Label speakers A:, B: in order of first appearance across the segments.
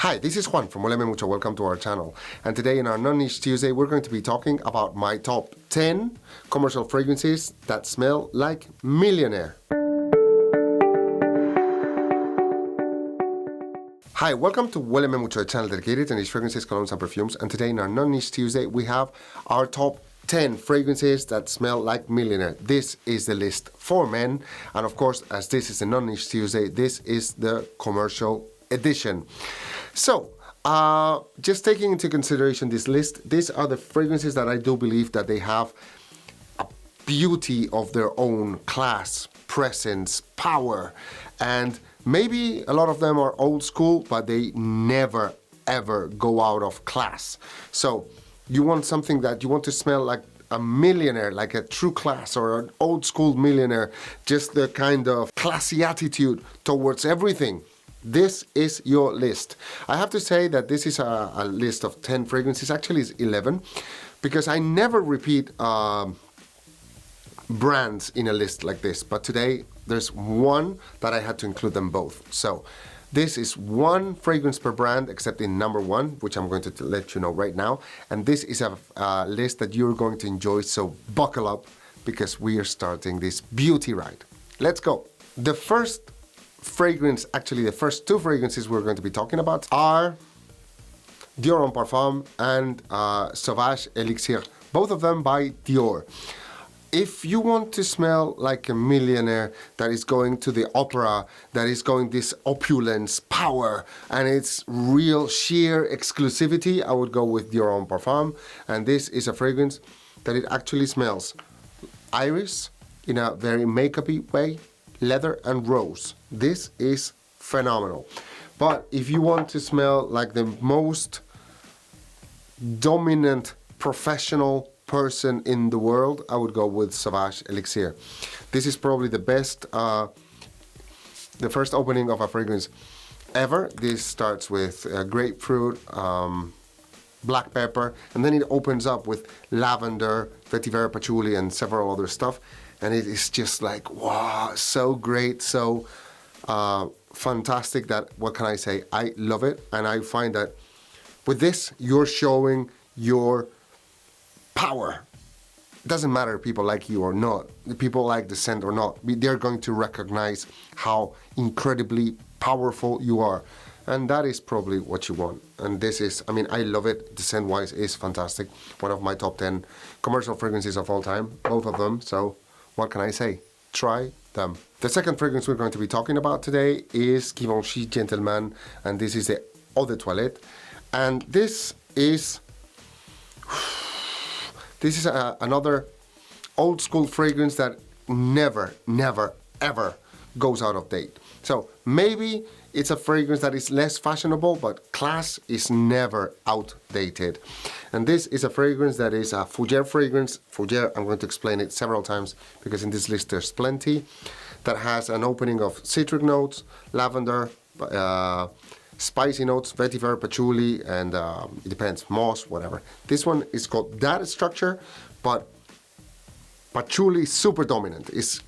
A: Hi, this is Juan from Hueleme, Mucho. Welcome to our channel. And today in our Non-Niche Tuesday, we're going to be talking about my top 10 commercial fragrances that smell like Millionaire. Hi, welcome to Hueleme Mucho, a channel dedicated to niche fragrances, colognes and perfumes. And today in our Non-Niche Tuesday, we have our top 10 fragrances that smell like Millionaire. This is the list for men. And of course, as this is a Non-Niche Tuesday, this is the commercial edition. So, just taking into consideration this list, these are the fragrances that I do believe that they have a beauty of their own, class, presence, power, and maybe a lot of them are old school, but they never ever go out of class. So you want something that you want to smell like a millionaire, like a true class or an old school millionaire, just the kind of classy attitude towards everything. This is your list. I have to say that this is a list of 10 fragrances, actually it's 11, because I never repeat brands in a list like this, but today there's one that I had to include them both. So this is one fragrance per brand, except in number one, which I'm going to let you know right now. And this is a list that you're going to enjoy, so buckle up, because we are starting this beauty ride. Let's go. The first fragrance, actually the first two fragrances we're going to be talking about are Dior Homme Parfum and Sauvage Elixir, both of them by Dior. If you want to smell like a millionaire that is going to the opera, that is going this opulence, power, and it's real sheer exclusivity, I would go with Dior Homme Parfum. And this is a fragrance that it actually smells iris in a very makeup-y way, leather and rose. This is phenomenal. But if you want to smell like the most dominant professional person in the world, I would go with Sauvage Elixir. This is probably the best, the first opening of a fragrance ever. This starts with grapefruit, black pepper, and then it opens up with lavender, vetiver, patchouli, and several other stuff. And it is just like, wow, so great, so fantastic that, what can I say, I love it. And I find that with this, you're showing your power. It doesn't matter if people like you or not, if people like the scent or not, they're going to recognize how incredibly powerful you are. And that is probably what you want. And this is, I mean, I love it. The scent-wise is fantastic. One of my top 10 commercial fragrances of all time, both of them. So what can I say? Try them. The second fragrance we're going to be talking about today is Givenchy Gentleman, and this is the Eau de Toilette. And this is another old school fragrance that never, ever goes out of date. So maybe it's a fragrance that is less fashionable, but class is never outdated. And this is a fragrance that is a fougere fragrance. Fougere, I'm going to explain it several times because in this list there's plenty. That has an opening of citric notes, lavender, spicy notes, vetiver, patchouli, and it depends, moss, whatever. This one is called that structure, but patchouli super dominant. It's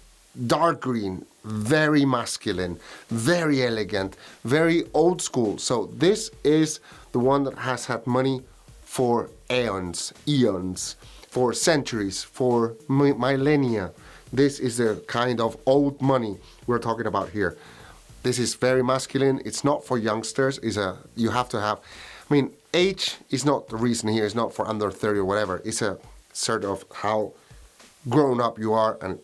A: dark green, very masculine, very elegant, very old school. So this is the one that has had money for eons, for centuries, for millennia. This is the kind of old money we're talking about here. This is very masculine. It's not for youngsters. You have to have, I mean, age is not the reason here. It's not for under 30 or whatever. It's a sort of how grown up you are, and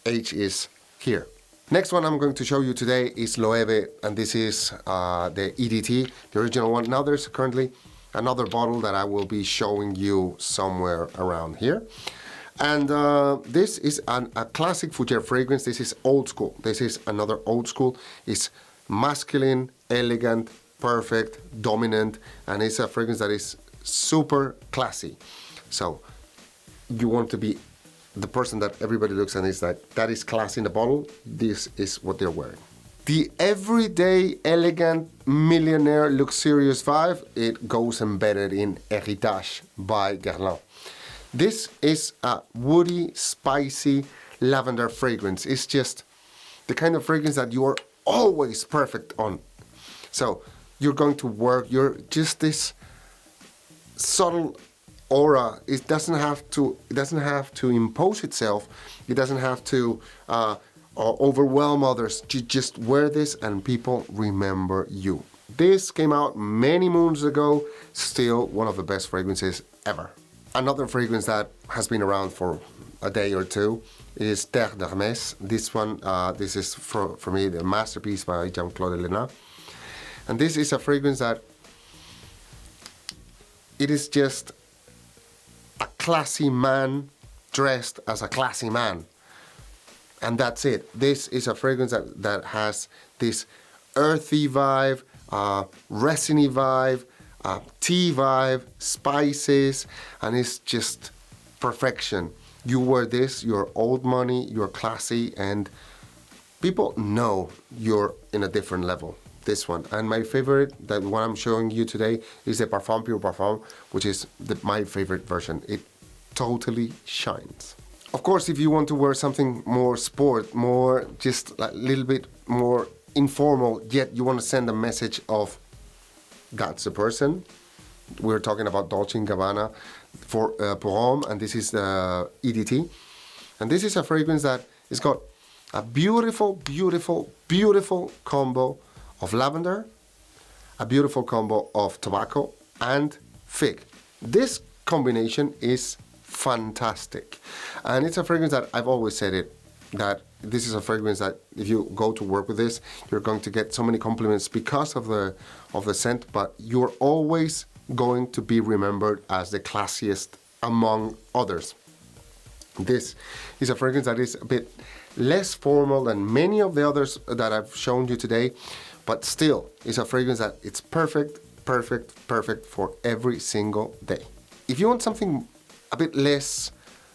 A: age is here. Next one I'm going to show you today is Loewe, and this is the EDT, the original one. Now there's currently another bottle that I will be showing you somewhere around here. And this is a classic fougere fragrance. This is old school. This is another old school. It's masculine, elegant, perfect, dominant, and it's a fragrance that is super classy. So you want to be the person that everybody looks and is like, that is class in the bottle. This is what they're wearing. The everyday, elegant, millionaire, luxurious vibe, it goes embedded in Héritage by Guerlain. This is a woody, spicy lavender fragrance. It's just the kind of fragrance that you are always perfect on. So you're going to work, you're just this subtle aura. It doesn't have to impose itself. It doesn't have to overwhelm others. You just wear this and people remember you. This came out many moons ago, still one of the best fragrances ever. Another fragrance that has been around for a day or two is Terre d'Hermès. This one, this is for me the masterpiece by Jean-Claude Elena. And this is a fragrance that it is just a classy man dressed as a classy man. And that's it. This is a fragrance that has this earthy vibe, resiny vibe, tea vibe, spices, and it's just perfection. You wear this, you're old money, you're classy, and people know you're in a different level. This one. And my favorite, that one I'm showing you today, is the Parfum Pure Parfum, which is my favorite version. It totally shines. Of course, if you want to wear something more sport, more just a little bit more informal, yet you want to send a message of that's the person. We're talking about Dolce & Gabbana for Pour Homme, and this is the EDT. And this is a fragrance that has got a beautiful, beautiful, beautiful combo of lavender, a beautiful combo of tobacco and fig. This combination is fantastic. And it's a fragrance that I've always said it, that this is a fragrance that if you go to work with this, you're going to get so many compliments because of the scent, but you're always going to be remembered as the classiest among others. This is a fragrance that is a bit less formal than many of the others that I've shown you today, but still is a fragrance that it's perfect, perfect, perfect for every single day. If you want something a bit less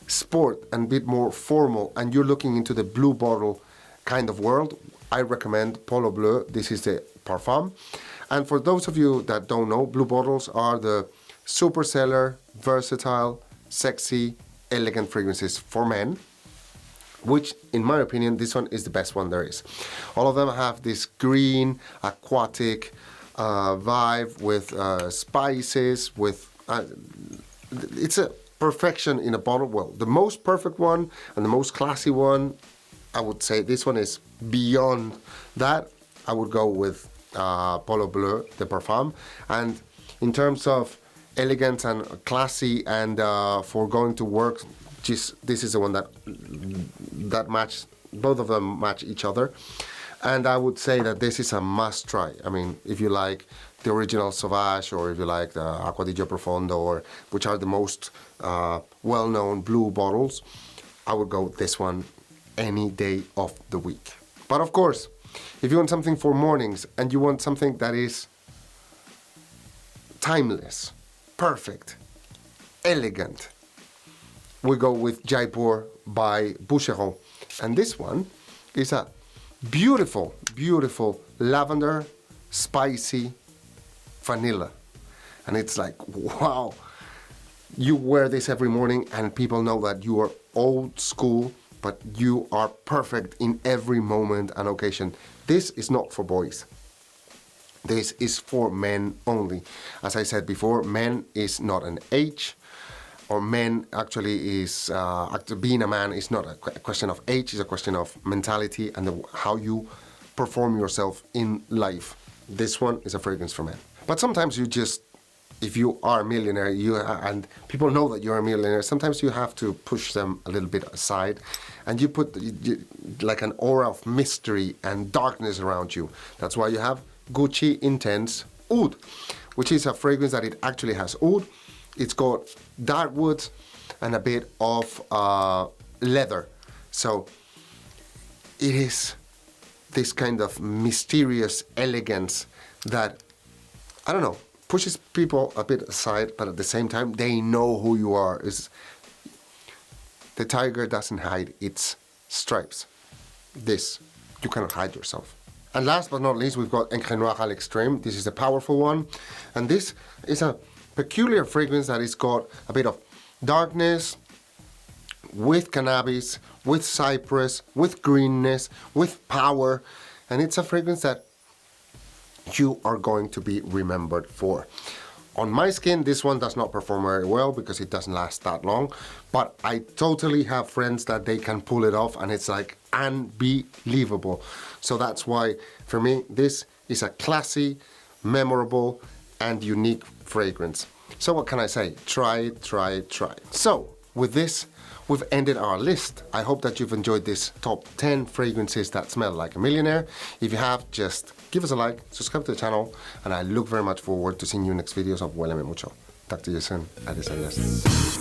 A: sport and a bit more formal and you're looking into the blue bottle kind of world, I recommend Polo Bleu. This is the Parfum. And for those of you that don't know, blue bottles are the super seller, versatile, sexy, elegant fragrances for men, which in my opinion, this one is the best one there is. All of them have this green, aquatic vibe with spices, with, it's a perfection in a bottle. Well, the most perfect one and the most classy one, I would say this one is beyond that. I would go with Polo Bleu, the Parfum. And in terms of elegance and classy and for going to work, just this is the one that match, both of them match each other. And I would say that this is a must try. I mean, if you like the original Sauvage, or if you like the Acqua di Gio Profondo, or which are the most well-known blue bottles, I would go this one any day of the week. But of course, if you want something for mornings and you want something that is timeless, perfect, elegant, we go with Jaipur by Boucheron. And this one is a beautiful, beautiful lavender, spicy vanilla. And it's like, wow, you wear this every morning and people know that you are old school, but you are perfect in every moment and occasion. This is not for boys. This is for men only. As I said before, men is not an age, or men actually is, being a man is not a question of age, it's a question of mentality and how you perform yourself in life. This one is a fragrance for men. But sometimes you just, if you are a millionaire, and people know that you're a millionaire, sometimes you have to push them a little bit aside and you put like an aura of mystery and darkness around you. That's why you have Gucci Intense Oud, which is a fragrance that it actually has oud. It's got dark woods and a bit of leather. So it is this kind of mysterious elegance that, I don't know, pushes people a bit aside, but at the same time, they know who you are. The tiger doesn't hide its stripes. This, you cannot hide yourself. And last but not least, we've got Encre Noire à l'Extrême. This is a powerful one. And this is a peculiar fragrance that has got a bit of darkness, with cannabis, with cypress, with greenness, with power. And it's a fragrance that you are going to be remembered for. On my skin, this one does not perform very well because it doesn't last that long, but I totally have friends that they can pull it off and it's like unbelievable. So that's why, for me, this is a classy, memorable, and unique fragrance. So what can I say? Try it, try it, try it. So, with this, we've ended our list. I hope that you've enjoyed this top 10 fragrances that smell like a millionaire. If you have, just give us a like, subscribe to the channel, and I look very much forward to seeing you in next videos of Hueleme Mucho. Talk to you soon. Adios, adios.